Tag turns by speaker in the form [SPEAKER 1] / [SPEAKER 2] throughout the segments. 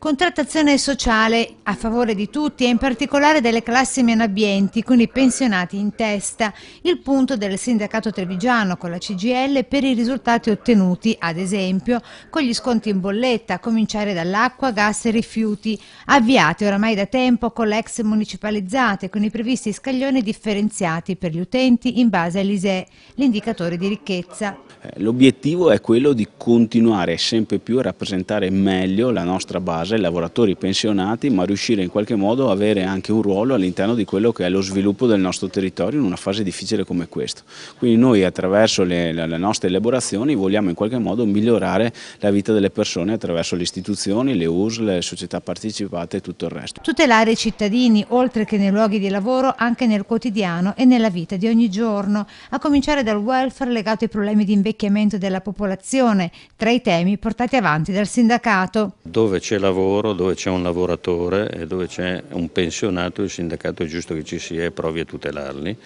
[SPEAKER 1] Contrattazione sociale a favore di tutti e in particolare delle classi meno abbienti, con i pensionati in testa. Il punto del sindacato trevigiano con la CGIL per i risultati ottenuti, ad esempio, con gli sconti in bolletta, a cominciare dall'acqua, gas e rifiuti, avviati oramai da tempo con le ex municipalizzate, con i previsti scaglioni differenziati per gli utenti in base all'ISEE, l'indicatore di ricchezza.
[SPEAKER 2] L'obiettivo è quello di continuare sempre più a rappresentare meglio la nostra base, i lavoratori pensionati, ma riuscire in qualche modo a avere anche un ruolo all'interno di quello che è lo sviluppo del nostro territorio in una fase difficile come questa. Quindi noi attraverso le nostre elaborazioni vogliamo in qualche modo migliorare la vita delle persone attraverso le istituzioni, le USL, le società partecipate e tutto il resto.
[SPEAKER 1] Tutelare i cittadini, oltre che nei luoghi di lavoro, anche nel quotidiano e nella vita di ogni giorno, a cominciare dal welfare legato ai problemi di invecchiamento della popolazione, tra i temi portati avanti dal sindacato.
[SPEAKER 3] Dove c'è lavoro, dove c'è un lavoratore e dove c'è un pensionato, il sindacato è giusto che ci sia e provi a tutelarli.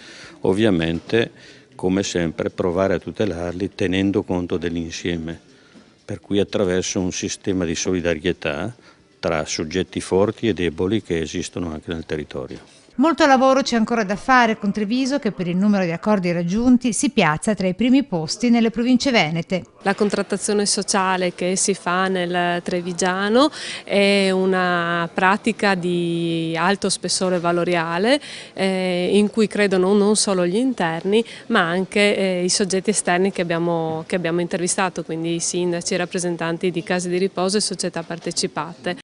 [SPEAKER 3] Ovviamente, come sempre, provare a tutelarli tenendo conto dell'insieme, per cui attraverso un sistema di solidarietà tra soggetti forti e deboli che esistono anche nel territorio.
[SPEAKER 1] Molto lavoro c'è ancora da fare con Treviso che per il numero di accordi raggiunti si piazza tra i primi posti nelle province venete.
[SPEAKER 4] La contrattazione sociale che si fa nel Trevigiano è una pratica di alto spessore valoriale in cui credono non solo gli interni ma anche i soggetti esterni che abbiamo intervistato, quindi i sindaci, i rappresentanti di case di riposo e società partecipate.